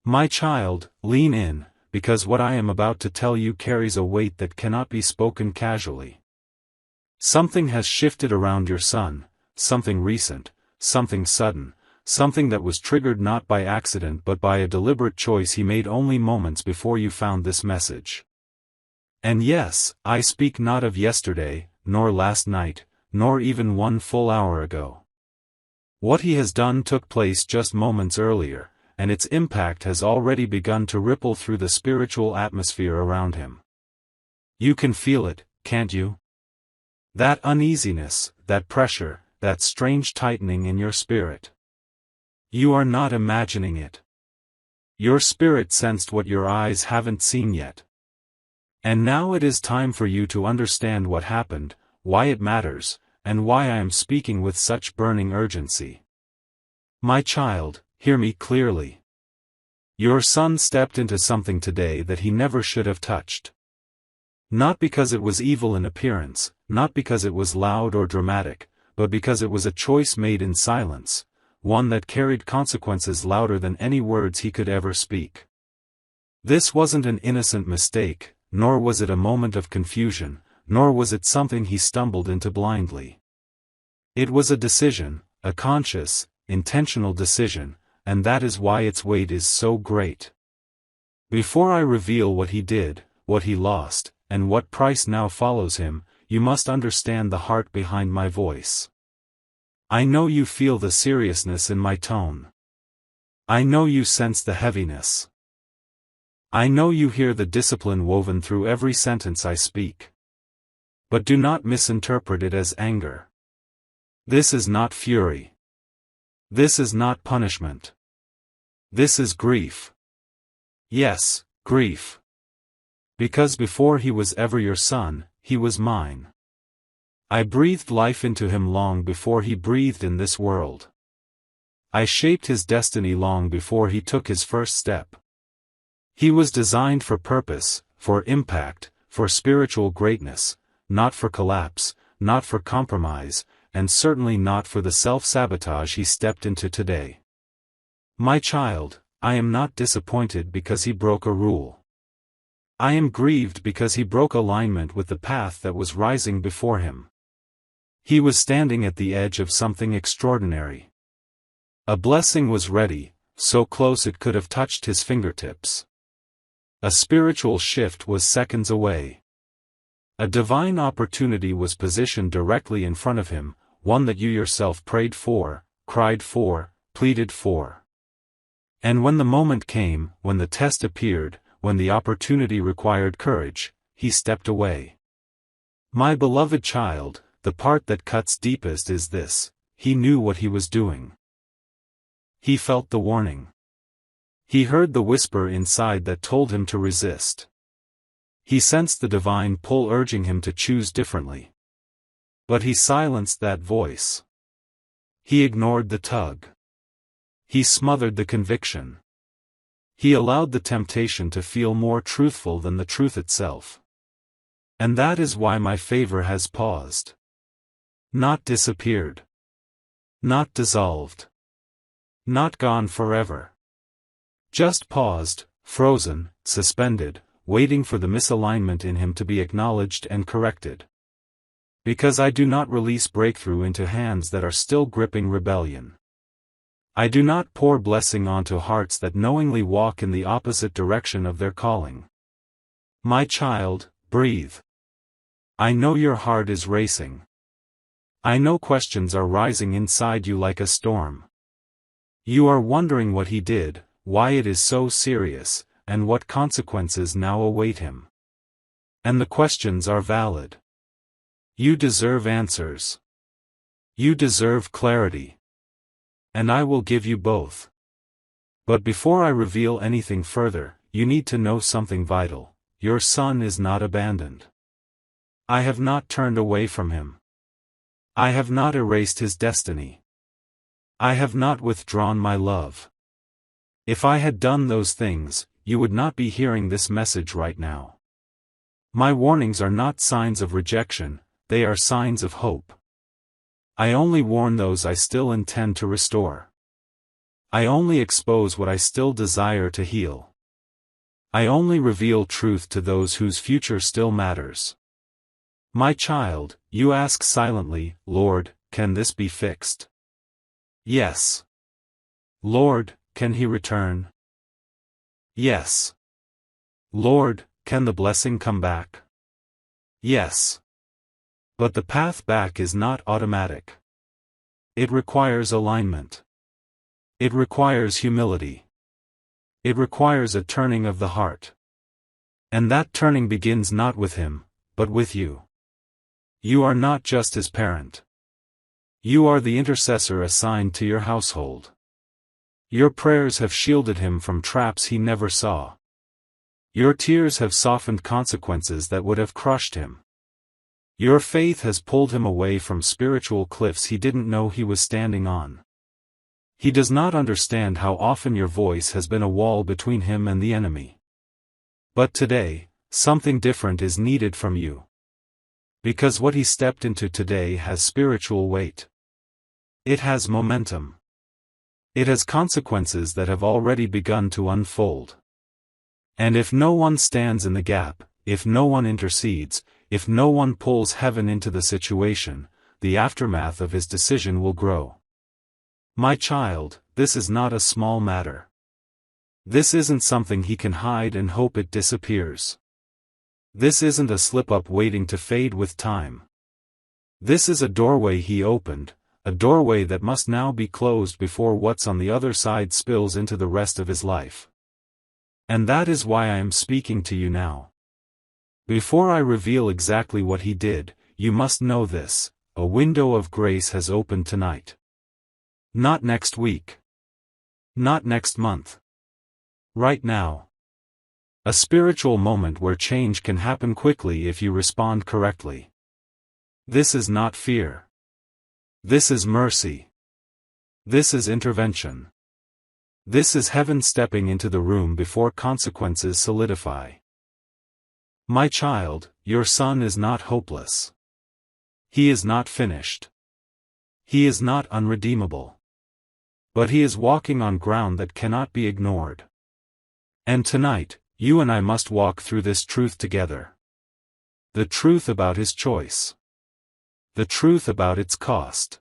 My child, lean in, because what I am about to tell you carries a weight that cannot be spoken casually. Something has shifted around your son, something recent, something sudden, something that was triggered not by accident but by a deliberate choice he made only moments before you found this message. And yes, I speak not of yesterday, nor last night, nor even 1 full hour ago. What he has done took place just moments earlier, and its impact has already begun to ripple through the spiritual atmosphere around him. You can feel it, can't you? That uneasiness, that pressure, that strange tightening in your spirit. You are not imagining it. Your spirit sensed what your eyes haven't seen yet. And now it is time for you to understand what happened, why it matters, and why I am speaking with such burning urgency. My child, hear me clearly. Your son stepped into something today that he never should have touched. Not because it was evil in appearance, not because it was loud or dramatic, but because it was a choice made in silence, one that carried consequences louder than any words he could ever speak. This wasn't an innocent mistake, nor was it a moment of confusion, nor was it something he stumbled into blindly. It was a decision, a conscious, intentional decision, and that is why its weight is so great. Before I reveal what he did, what he lost, and what price now follows him, you must understand the heart behind my voice. I know you feel the seriousness in my tone. I know you sense the heaviness. I know you hear the discipline woven through every sentence I speak. But do not misinterpret it as anger. This is not fury. This is not punishment. This is grief. Yes, grief. Because before he was ever your son, he was mine. I breathed life into him long before he breathed in this world. I shaped his destiny long before he took his first step. He was designed for purpose, for impact, for spiritual greatness, not for collapse, not for compromise, and certainly not for the self-sabotage he stepped into today. My child, I am not disappointed because he broke a rule. I am grieved because he broke alignment with the path that was rising before him. He was standing at the edge of something extraordinary. A blessing was ready, so close it could have touched his fingertips. A spiritual shift was seconds away. A divine opportunity was positioned directly in front of him, one that you yourself prayed for, cried for, pleaded for. And when the moment came, when the test appeared, when the opportunity required courage, he stepped away. My beloved child, the part that cuts deepest is this: he knew what he was doing. He felt the warning. He heard the whisper inside that told him to resist. He sensed the divine pull urging him to choose differently. But he silenced that voice. He ignored the tug. He smothered the conviction. He allowed the temptation to feel more truthful than the truth itself. And that is why my favor has paused. Not disappeared. Not dissolved. Not gone forever. Just paused, frozen, suspended, waiting for the misalignment in him to be acknowledged and corrected. Because I do not release breakthrough into hands that are still gripping rebellion. I do not pour blessing onto hearts that knowingly walk in the opposite direction of their calling. My child, breathe. I know your heart is racing. I know questions are rising inside you like a storm. You are wondering what he did, why it is so serious, and what consequences now await him. And the questions are valid. You deserve answers. You deserve clarity. And I will give you both. But before I reveal anything further, you need to know something vital. Your son is not abandoned. I have not turned away from him. I have not erased his destiny. I have not withdrawn my love. If I had done those things, you would not be hearing this message right now. My warnings are not signs of rejection, they are signs of hope. I only warn those I still intend to restore. I only expose what I still desire to heal. I only reveal truth to those whose future still matters. My child, you ask silently, Lord, can this be fixed? Yes. Lord, can he return? Yes. Lord, can the blessing come back? Yes. But the path back is not automatic. It requires alignment. It requires humility. It requires a turning of the heart. And that turning begins not with him, but with you. You are not just his parent. You are the intercessor assigned to your household. Your prayers have shielded him from traps he never saw. Your tears have softened consequences that would have crushed him. Your faith has pulled him away from spiritual cliffs he didn't know he was standing on. He does not understand how often your voice has been a wall between him and the enemy. But today, something different is needed from you. Because what he stepped into today has spiritual weight. It has momentum. It has consequences that have already begun to unfold. And if no one stands in the gap, if no one intercedes, if no one pulls heaven into the situation, the aftermath of his decision will grow. My child, this is not a small matter. This isn't something he can hide and hope it disappears. This isn't a slip-up waiting to fade with time. This is a doorway he opened, a doorway that must now be closed before what's on the other side spills into the rest of his life. And that is why I am speaking to you now. Before I reveal exactly what he did, you must know this: a window of grace has opened tonight. Not next week. Not next month. Right now. A spiritual moment where change can happen quickly if you respond correctly. This is not fear. This is mercy. This is intervention. This is heaven stepping into the room before consequences solidify. My child, your son is not hopeless. He is not finished. He is not unredeemable. But he is walking on ground that cannot be ignored. And tonight, you and I must walk through this truth together. The truth about his choice. The truth about its cost.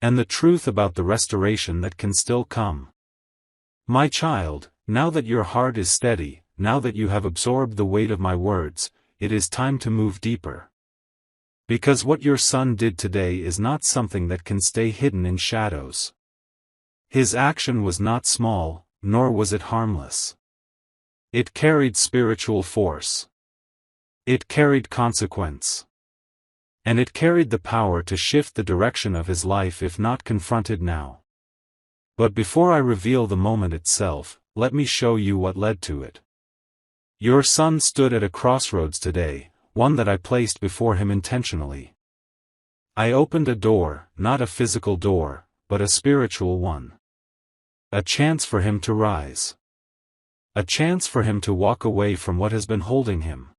And the truth about the restoration that can still come. My child, now that your heart is steady, now that you have absorbed the weight of my words, it is time to move deeper. Because what your son did today is not something that can stay hidden in shadows. His action was not small, nor was it harmless. It carried spiritual force. It carried consequence. And it carried the power to shift the direction of his life if not confronted now. But before I reveal the moment itself, let me show you what led to it. Your son stood at a crossroads today, one that I placed before him intentionally. I opened a door, not a physical door, but a spiritual one. A chance for him to rise. A chance for him to walk away from what has been holding him.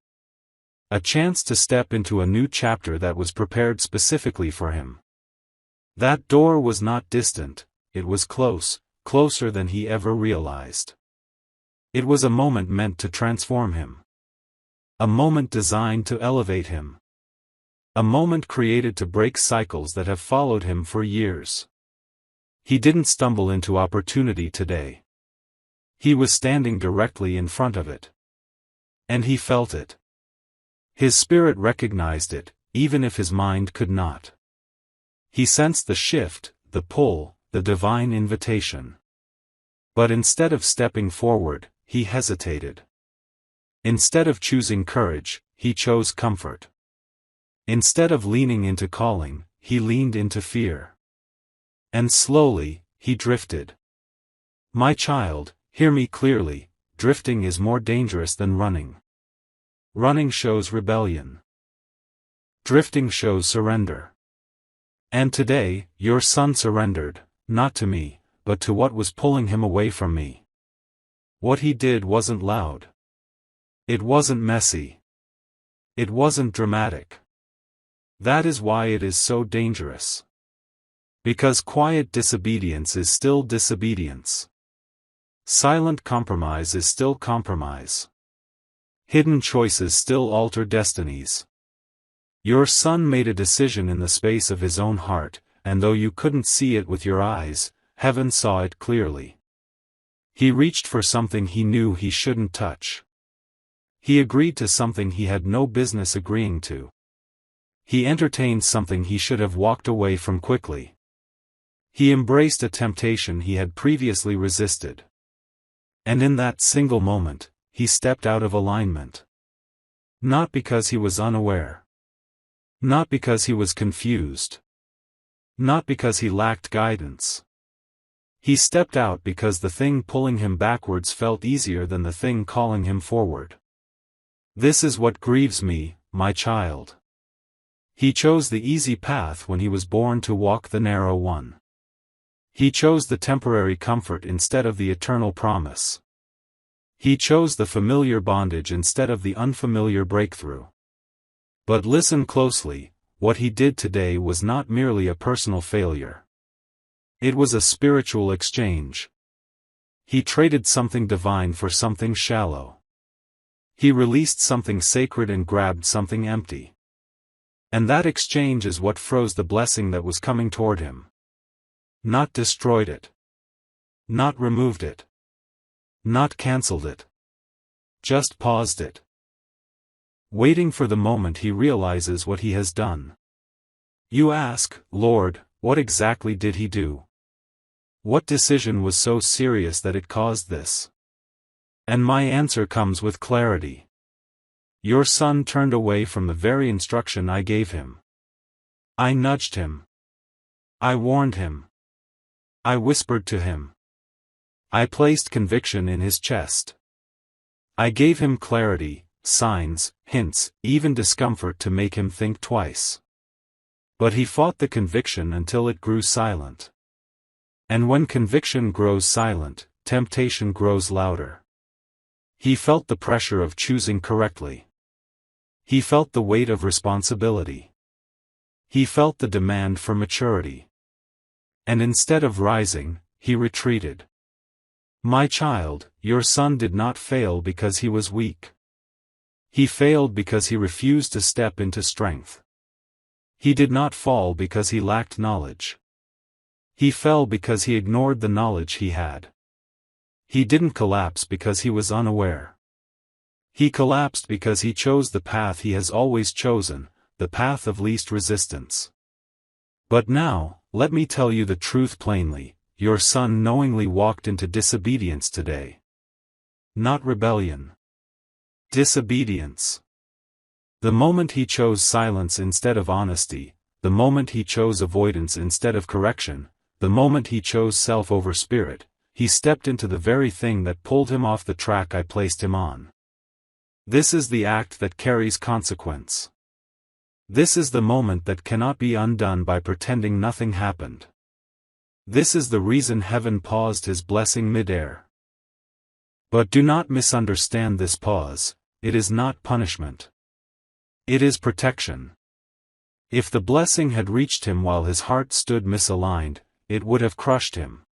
A chance to step into a new chapter that was prepared specifically for him. That door was not distant, it was close, closer than he ever realized. It was a moment meant to transform him. A moment designed to elevate him. A moment created to break cycles that have followed him for years. He didn't stumble into opportunity today. He was standing directly in front of it. And he felt it. His spirit recognized it, even if his mind could not. He sensed the shift, the pull, the divine invitation. But instead of stepping forward, he hesitated. Instead of choosing courage, he chose comfort. Instead of leaning into calling, he leaned into fear. And slowly, he drifted. My child, hear me clearly, drifting is more dangerous than running. Running shows rebellion. Drifting shows surrender. And today, your son surrendered, not to me, but to what was pulling him away from me. What he did wasn't loud. It wasn't messy. It wasn't dramatic. That is why it is so dangerous. Because quiet disobedience is still disobedience. Silent compromise is still compromise. Hidden choices still alter destinies. Your son made a decision in the space of his own heart, and though you couldn't see it with your eyes, heaven saw it clearly. He reached for something he knew he shouldn't touch. He agreed to something he had no business agreeing to. He entertained something he should have walked away from quickly. He embraced a temptation he had previously resisted. And in that single moment, he stepped out of alignment. Not because he was unaware. Not because he was confused. Not because he lacked guidance. He stepped out because the thing pulling him backwards felt easier than the thing calling him forward. This is what grieves me, my child. He chose the easy path when he was born to walk the narrow one. He chose the temporary comfort instead of the eternal promise. He chose the familiar bondage instead of the unfamiliar breakthrough. But listen closely, what he did today was not merely a personal failure. It was a spiritual exchange. He traded something divine for something shallow. He released something sacred and grabbed something empty. And that exchange is what froze the blessing that was coming toward him. Not destroyed it. Not removed it. Not cancelled it. Just paused it. Waiting for the moment he realizes what he has done. You ask, Lord, what exactly did he do? What decision was so serious that it caused this? And my answer comes with clarity. Your son turned away from the very instruction I gave him. I nudged him. I warned him. I whispered to him. I placed conviction in his chest. I gave him clarity, signs, hints, even discomfort to make him think twice. But he fought the conviction until it grew silent. And when conviction grows silent, temptation grows louder. He felt the pressure of choosing correctly. He felt the weight of responsibility. He felt the demand for maturity. And instead of rising, he retreated. My child, your son did not fail because he was weak. He failed because he refused to step into strength. He did not fall because he lacked knowledge. He fell because he ignored the knowledge he had. He didn't collapse because he was unaware. He collapsed because he chose the path he has always chosen, the path of least resistance. But now, let me tell you the truth plainly, your son knowingly walked into disobedience today. Not rebellion. Disobedience. The moment he chose silence instead of honesty, the moment he chose avoidance instead of correction, the moment he chose self over spirit, he stepped into the very thing that pulled him off the track I placed him on. This is the act that carries consequence. This is the moment that cannot be undone by pretending nothing happened. This is the reason heaven paused his blessing mid-air. But do not misunderstand this pause, it is not punishment. It is protection. If the blessing had reached him while his heart stood misaligned, it would have crushed him.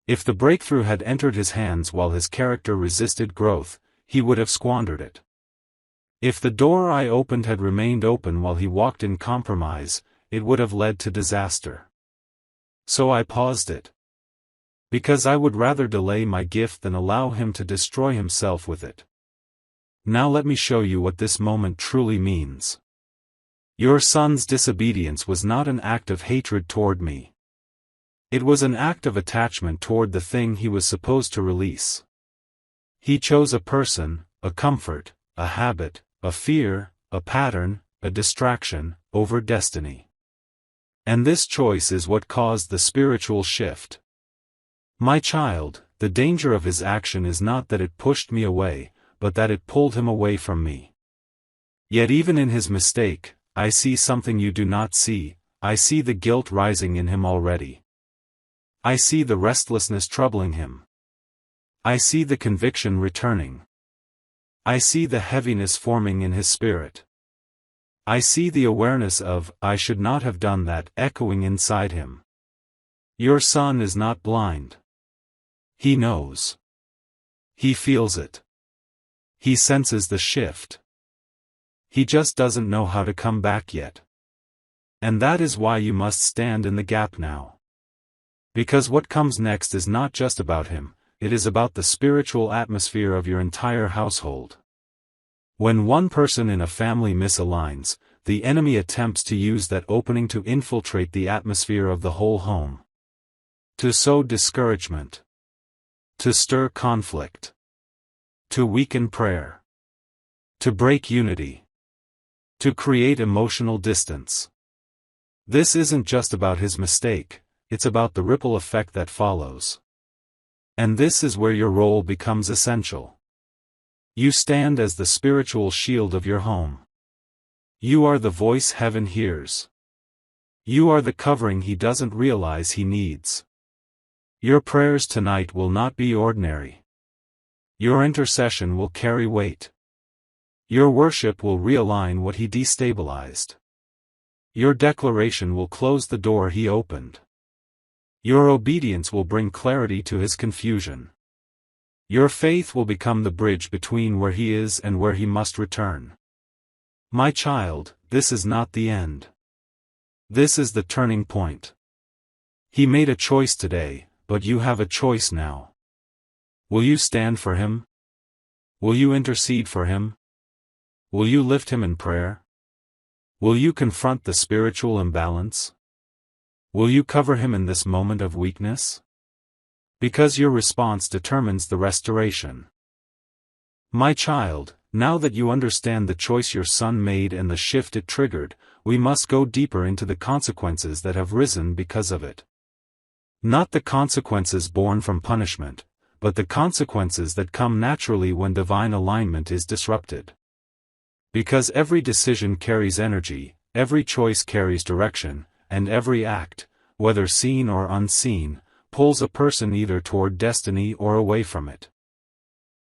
If the breakthrough had entered his hands while his character resisted growth, he would have squandered it. If the door I opened had remained open while he walked in compromise, it would have led to disaster. So I paused it. Because I would rather delay my gift than allow him to destroy himself with it. Now let me show you what this moment truly means. Your son's disobedience was not an act of hatred toward me. It was an act of attachment toward the thing he was supposed to release. He chose a person, a comfort, a habit, a fear, a pattern, a distraction, over destiny. And this choice is what caused the spiritual shift. My child, the danger of his action is not that it pushed me away, but that it pulled him away from me. Yet even in his mistake, I see something you do not see. I see the guilt rising in him already. I see the restlessness troubling him. I see the conviction returning. I see the heaviness forming in his spirit. I see the awareness of, I should not have done that, echoing inside him. Your son is not blind. He knows. He feels it. He senses the shift. He just doesn't know how to come back yet. And that is why you must stand in the gap now. Because what comes next is not just about him, it is about the spiritual atmosphere of your entire household. When one person in a family misaligns, the enemy attempts to use that opening to infiltrate the atmosphere of the whole home. To sow discouragement. To stir conflict. To weaken prayer. To break unity. To create emotional distance. This isn't just about his mistake, it's about the ripple effect that follows. And this is where your role becomes essential. You stand as the spiritual shield of your home. You are the voice heaven hears. You are the covering he doesn't realize he needs. Your prayers tonight will not be ordinary. Your intercession will carry weight. Your worship will realign what he destabilized. Your declaration will close the door he opened. Your obedience will bring clarity to his confusion. Your faith will become the bridge between where he is and where he must return. My child, this is not the end. This is the turning point. He made a choice today, but you have a choice now. Will you stand for him? Will you intercede for him? Will you lift him in prayer? Will you confront the spiritual imbalance? Will you cover him in this moment of weakness? Because your response determines the restoration. My child, now that you understand the choice your son made and the shift it triggered, we must go deeper into the consequences that have risen because of it. Not the consequences born from punishment, but the consequences that come naturally when divine alignment is disrupted. Because every decision carries energy, every choice carries direction, and every act, whether seen or unseen, pulls a person either toward destiny or away from it.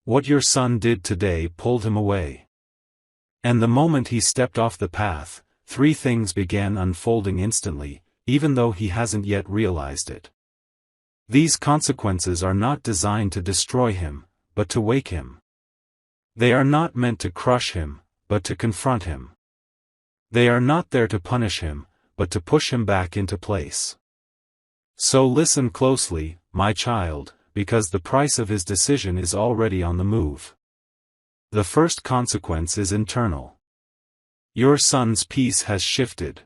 What your son did today pulled him away. And the moment he stepped off the path, three things began unfolding instantly, even though he hasn't yet realized it. These consequences are not designed to destroy him, but to wake him. They are not meant to crush him, but to confront him. They are not there to punish him, but to push him back into place. So listen closely, my child, because the price of his decision is already on the move. The first consequence is internal. Your son's peace has shifted.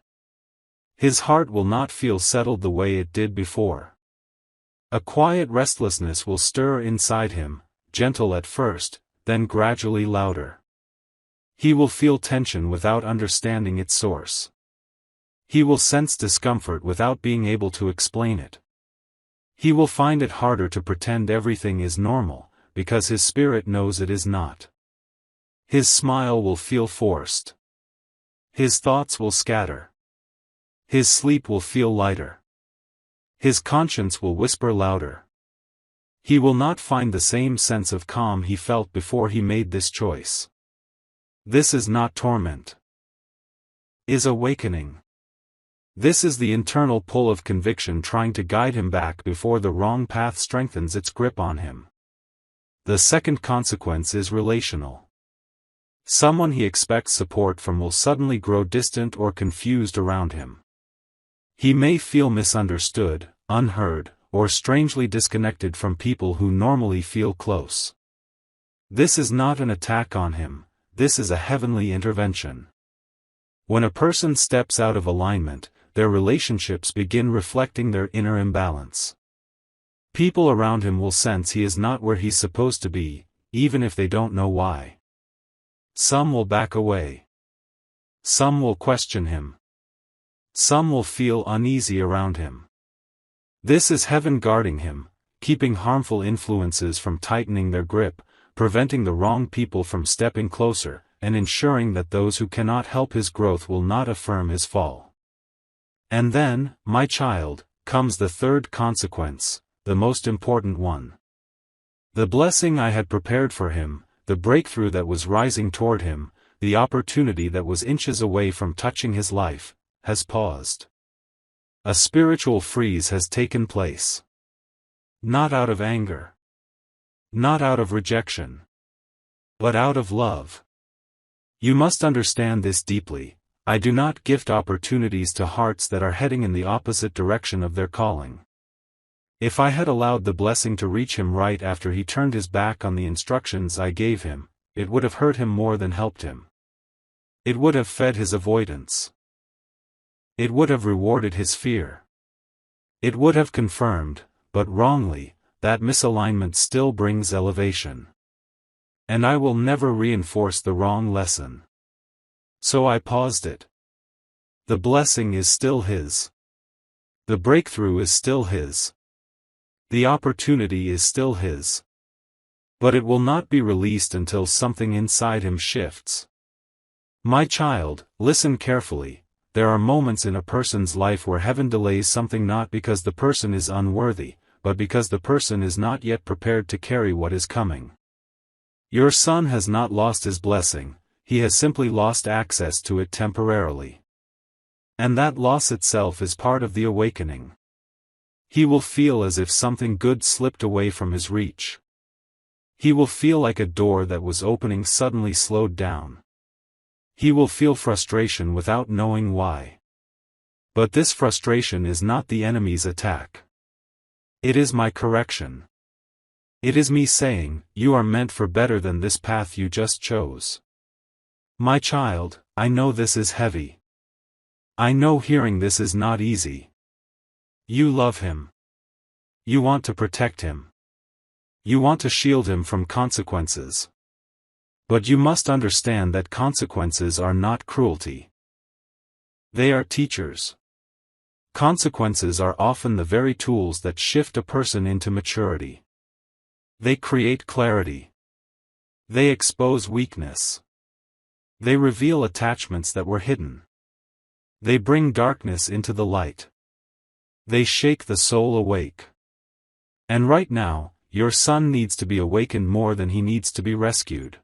His heart will not feel settled the way it did before. A quiet restlessness will stir inside him, gentle at first, then gradually louder. He will feel tension without understanding its source. He will sense discomfort without being able to explain it. He will find it harder to pretend everything is normal, because his spirit knows it is not. His smile will feel forced. His thoughts will scatter. His sleep will feel lighter. His conscience will whisper louder. He will not find the same sense of calm he felt before he made this choice. This is not torment. Is awakening. This is the internal pull of conviction trying to guide him back before the wrong path strengthens its grip on him. The second consequence is relational. Someone he expects support from will suddenly grow distant or confused around him. He may feel misunderstood, unheard, or strangely disconnected from people who normally feel close. This is not an attack on him, this is a heavenly intervention. When a person steps out of alignment, their relationships begin reflecting their inner imbalance. People around him will sense he is not where he's supposed to be, even if they don't know why. Some will back away. Some will question him. Some will feel uneasy around him. This is heaven guarding him, keeping harmful influences from tightening their grip, preventing the wrong people from stepping closer, and ensuring that those who cannot help his growth will not affirm his fall. And then, my child, comes the third consequence, the most important one. The blessing I had prepared for him, the breakthrough that was rising toward him, the opportunity that was inches away from touching his life, has paused. A spiritual freeze has taken place. Not out of anger. Not out of rejection. But out of love. You must understand this deeply. I do not gift opportunities to hearts that are heading in the opposite direction of their calling. If I had allowed the blessing to reach him right after he turned his back on the instructions I gave him, it would have hurt him more than helped him. It would have fed his avoidance. It would have rewarded his fear. It would have confirmed, but wrongly, that misalignment still brings elevation. And I will never reinforce the wrong lesson. So I paused it. The blessing is still his. The breakthrough is still his. The opportunity is still his. But it will not be released until something inside him shifts. My child, listen carefully. There are moments in a person's life where heaven delays something not because the person is unworthy, but because the person is not yet prepared to carry what is coming. Your son has not lost his blessing, he has simply lost access to it temporarily. And that loss itself is part of the awakening. He will feel as if something good slipped away from his reach. He will feel like a door that was opening suddenly slowed down. He will feel frustration without knowing why. But this frustration is not the enemy's attack. It is my correction. It is me saying, you are meant for better than this path you just chose. My child, I know this is heavy. I know hearing this is not easy. You love him. You want to protect him. You want to shield him from consequences. But you must understand that consequences are not cruelty. They are teachers. Consequences are often the very tools that shift a person into maturity. They create clarity. They expose weakness. They reveal attachments that were hidden. They bring darkness into the light. They shake the soul awake. And right now, your son needs to be awakened more than he needs to be rescued.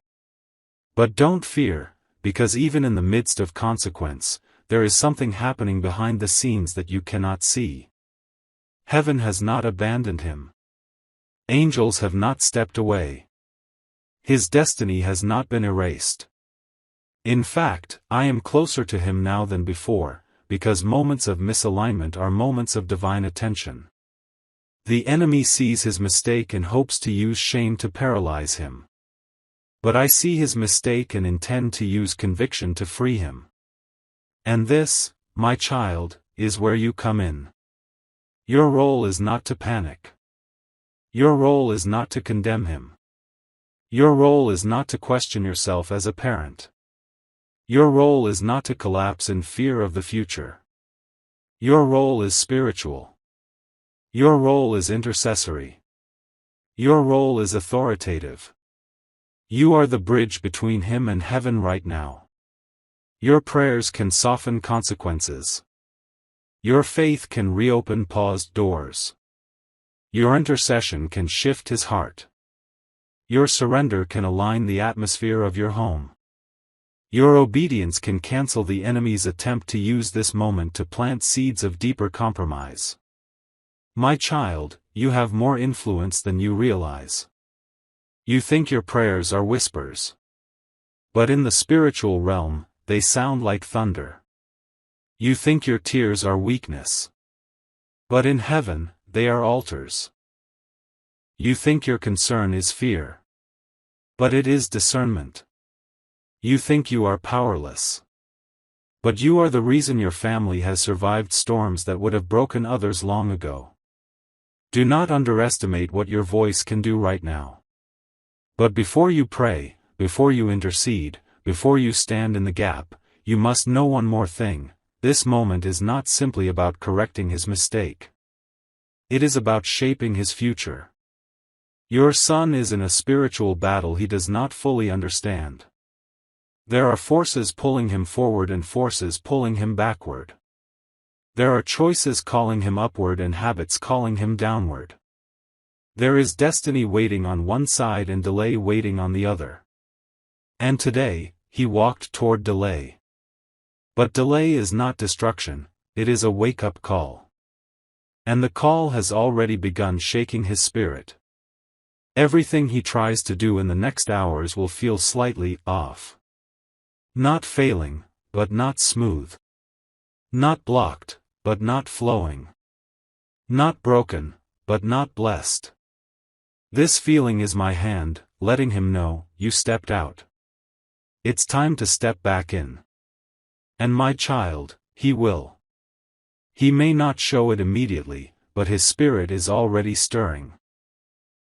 But don't fear, because even in the midst of consequence, there is something happening behind the scenes that you cannot see. Heaven has not abandoned him. Angels have not stepped away. His destiny has not been erased. In fact, I am closer to him now than before, because moments of misalignment are moments of divine attention. The enemy sees his mistake and hopes to use shame to paralyze him. But I see his mistake and intend to use conviction to free him. And this, my child, is where you come in. Your role is not to panic. Your role is not to condemn him. Your role is not to question yourself as a parent. Your role is not to collapse in fear of the future. Your role is spiritual. Your role is intercessory. Your role is authoritative. You are the bridge between him and heaven right now. Your prayers can soften consequences. Your faith can reopen paused doors. Your intercession can shift his heart. Your surrender can align the atmosphere of your home. Your obedience can cancel the enemy's attempt to use this moment to plant seeds of deeper compromise. My child, you have more influence than you realize. You think your prayers are whispers. But in the spiritual realm, they sound like thunder. You think your tears are weakness. But in heaven, they are altars. You think your concern is fear. But it is discernment. You think you are powerless. But you are the reason your family has survived storms that would have broken others long ago. Do not underestimate what your voice can do right now. But before you pray, before you intercede, before you stand in the gap, you must know one more thing. This moment is not simply about correcting his mistake. It is about shaping his future. Your son is in a spiritual battle he does not fully understand. There are forces pulling him forward and forces pulling him backward. There are choices calling him upward and habits calling him downward. There is destiny waiting on one side and delay waiting on the other. And today, he walked toward delay. But delay is not destruction, it is a wake-up call. And the call has already begun shaking his spirit. Everything he tries to do in the next hours will feel slightly off. Not failing, but not smooth. Not blocked, but not flowing. Not broken, but not blessed. This feeling is my hand, letting him know, you stepped out. It's time to step back in. And my child, he will. He may not show it immediately, but his spirit is already stirring.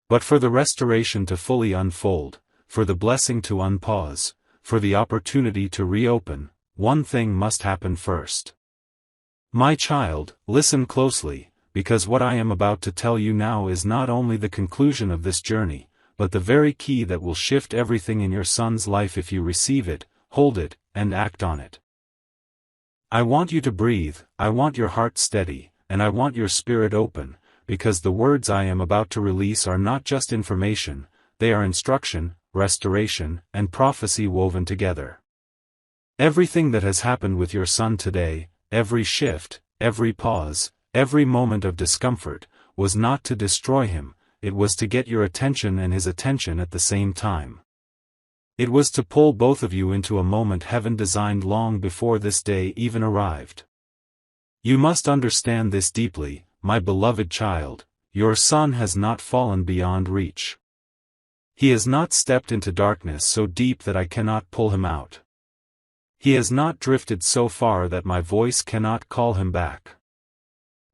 But for the restoration to fully unfold, for the blessing to unpause, for the opportunity to reopen, one thing must happen first. My child, listen closely, because what I am about to tell you now is not only the conclusion of this journey, but the very key that will shift everything in your son's life if you receive it, hold it, and act on it. I want you to breathe, I want your heart steady, and I want your spirit open, because the words I am about to release are not just information, they are instruction, restoration, and prophecy woven together. Everything that has happened with your son today, every shift, every pause, every moment of discomfort, was not to destroy him, it was to get your attention and his attention at the same time. It was to pull both of you into a moment heaven designed long before this day even arrived. You must understand this deeply, my beloved child, your son has not fallen beyond reach. He has not stepped into darkness so deep that I cannot pull him out. He has not drifted so far that my voice cannot call him back.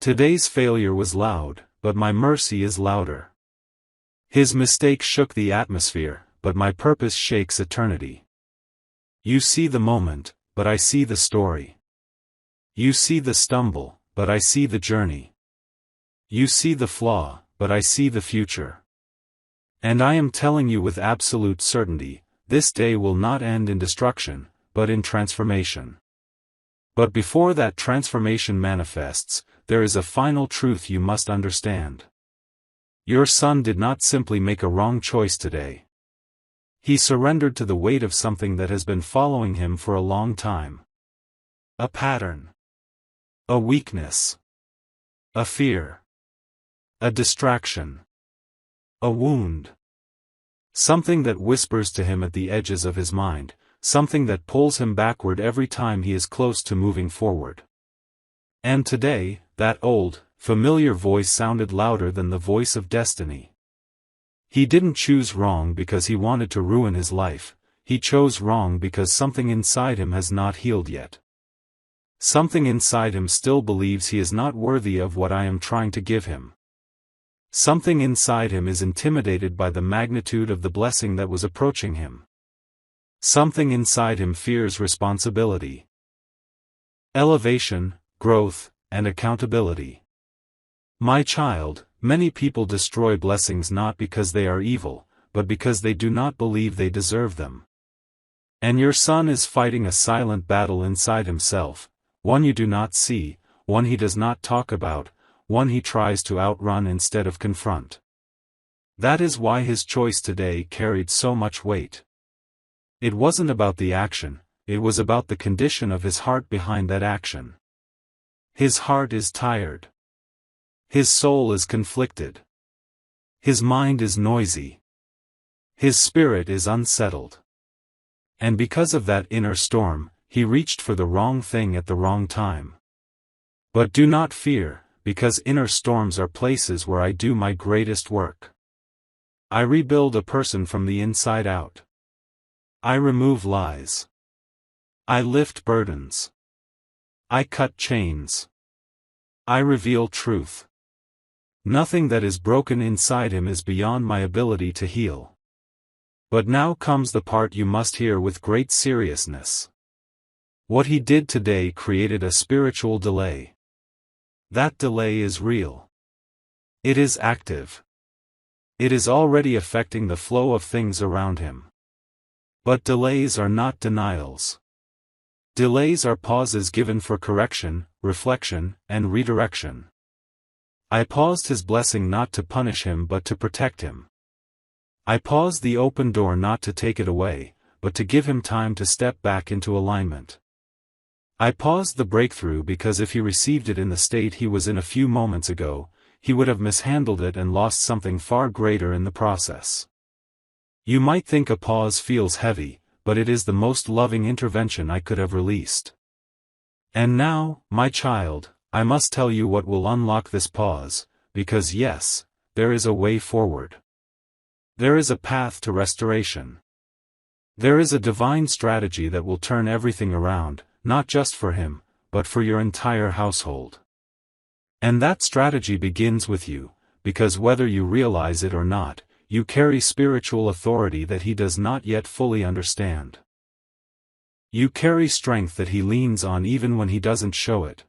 Today's failure was loud, but my mercy is louder. His mistake shook the atmosphere, but my purpose shakes eternity. You see the moment, but I see the story. You see the stumble, but I see the journey. You see the flaw, but I see the future. And I am telling you with absolute certainty, this day will not end in destruction, but in transformation. But before that transformation manifests, there is a final truth you must understand. Your son did not simply make a wrong choice today. He surrendered to the weight of something that has been following him for a long time. A pattern. A weakness. A fear. A distraction. A wound. Something that whispers to him at the edges of his mind, something that pulls him backward every time he is close to moving forward. And today, that old, familiar voice sounded louder than the voice of destiny. He didn't choose wrong because he wanted to ruin his life, he chose wrong because something inside him has not healed yet. Something inside him still believes he is not worthy of what I am trying to give him. Something inside him is intimidated by the magnitude of the blessing that was approaching him. Something inside him fears responsibility, elevation, growth, and accountability. My child, many people destroy blessings not because they are evil, but because they do not believe they deserve them. And your son is fighting a silent battle inside himself, one you do not see, one he does not talk about, one he tries to outrun instead of confront. That is why his choice today carried so much weight. It wasn't about the action, it was about the condition of his heart behind that action. His heart is tired. His soul is conflicted. His mind is noisy. His spirit is unsettled. And because of that inner storm, he reached for the wrong thing at the wrong time. But do not fear, because inner storms are places where I do my greatest work. I rebuild a person from the inside out. I remove lies. I lift burdens. I cut chains. I reveal truth. Nothing that is broken inside him is beyond my ability to heal. But now comes the part you must hear with great seriousness. What he did today created a spiritual delay. That delay is real. It is active. It is already affecting the flow of things around him. But delays are not denials. Delays are pauses given for correction, reflection, and redirection. I paused his blessing not to punish him but to protect him. I paused the open door not to take it away, but to give him time to step back into alignment. I paused the breakthrough because if he received it in the state he was in a few moments ago, he would have mishandled it and lost something far greater in the process. You might think a pause feels heavy, but it is the most loving intervention I could have released. And now, my child, I must tell you what will unlock this pause, because yes, there is a way forward. There is a path to restoration. There is a divine strategy that will turn everything around, not just for him, but for your entire household. And that strategy begins with you, because whether you realize it or not, you carry spiritual authority that he does not yet fully understand. You carry strength that he leans on even when he doesn't show it.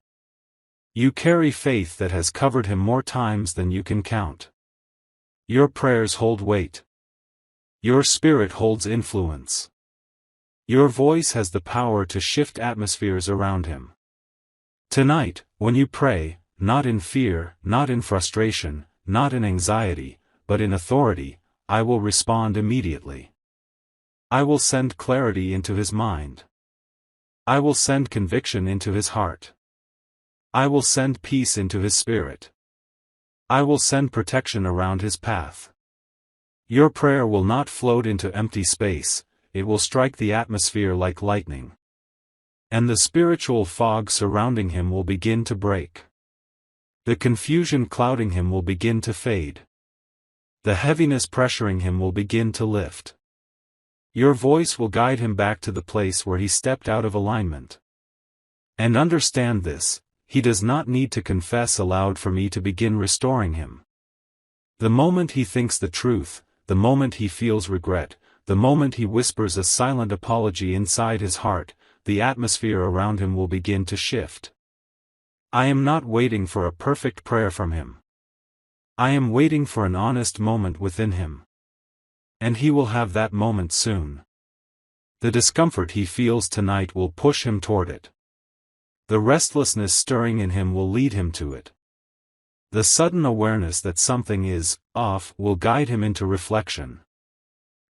You carry faith that has covered him more times than you can count. Your prayers hold weight. Your spirit holds influence. Your voice has the power to shift atmospheres around him. Tonight, when you pray, not in fear, not in frustration, not in anxiety, but in authority, I will respond immediately. I will send clarity into his mind. I will send conviction into his heart. I will send peace into his spirit. I will send protection around his path. Your prayer will not float into empty space, it will strike the atmosphere like lightning. And the spiritual fog surrounding him will begin to break. The confusion clouding him will begin to fade. The heaviness pressuring him will begin to lift. Your voice will guide him back to the place where he stepped out of alignment. And understand this, he does not need to confess aloud for me to begin restoring him. The moment he thinks the truth, the moment he feels regret, the moment he whispers a silent apology inside his heart, the atmosphere around him will begin to shift. I am not waiting for a perfect prayer from him. I am waiting for an honest moment within him. And he will have that moment soon. The discomfort he feels tonight will push him toward it. The restlessness stirring in him will lead him to it. The sudden awareness that something is off will guide him into reflection.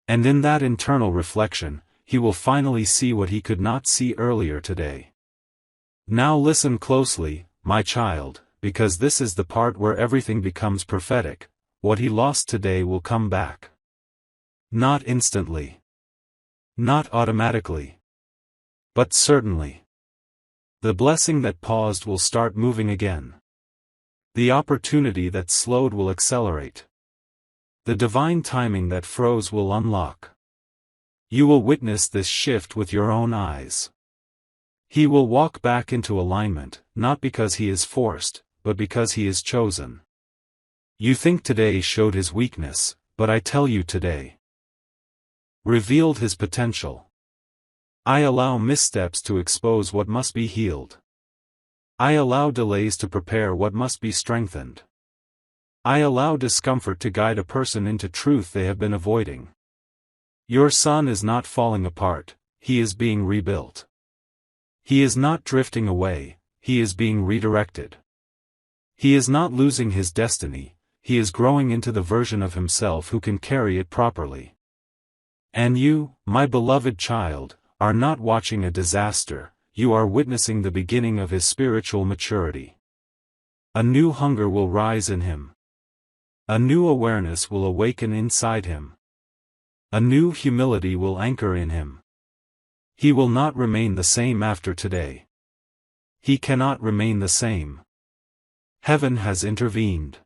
And in that internal reflection, he will finally see what he could not see earlier today. Now listen closely, my child, because this is the part where everything becomes prophetic. What he lost today will come back. Not instantly. Not automatically. But certainly. The blessing that paused will start moving again. The opportunity that slowed will accelerate. The divine timing that froze will unlock. You will witness this shift with your own eyes. He will walk back into alignment, not because he is forced, but because he is chosen. You think today showed his weakness, but I tell you today revealed his potential. I allow missteps to expose what must be healed. I allow delays to prepare what must be strengthened. I allow discomfort to guide a person into truth they have been avoiding. Your son is not falling apart, he is being rebuilt. He is not drifting away, he is being redirected. He is not losing his destiny, he is growing into the version of himself who can carry it properly. And you, my beloved child, are not watching a disaster, you are witnessing the beginning of his spiritual maturity. A new hunger will rise in him. A new awareness will awaken inside him. A new humility will anchor in him. He will not remain the same after today. He cannot remain the same. Heaven has intervened.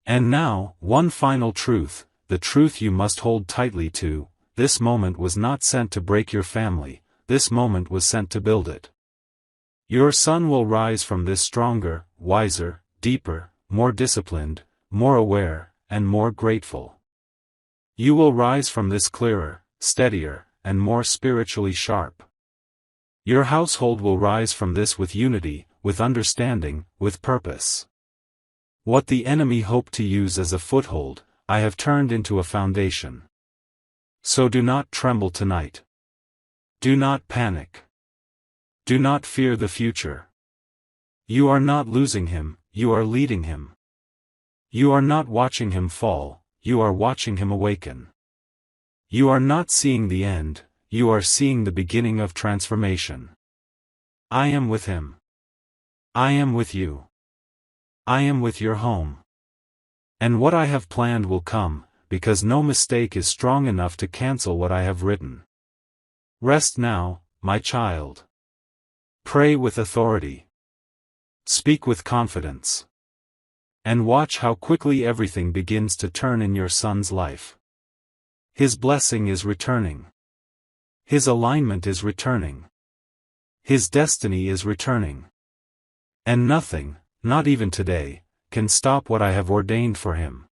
And now, one final truth, the truth you must hold tightly to: this moment was not sent to break your family, this moment was sent to build it. Your son will rise from this stronger, wiser, deeper, more disciplined, more aware, and more grateful. You will rise from this clearer, steadier, and more spiritually sharp. Your household will rise from this with unity, with understanding, with purpose. What the enemy hoped to use as a foothold, I have turned into a foundation. So do not tremble tonight. Do not panic. Do not fear the future. You are not losing him, you are leading him. You are not watching him fall, you are watching him awaken. You are not seeing the end, you are seeing the beginning of transformation. I am with him. I am with you. I am with your home. And what I have planned will come, because no mistake is strong enough to cancel what I have written. Rest now, my child. Pray with authority. Speak with confidence. And watch how quickly everything begins to turn in your son's life. His blessing is returning. His alignment is returning. His destiny is returning. And nothing, not even today, can stop what I have ordained for him.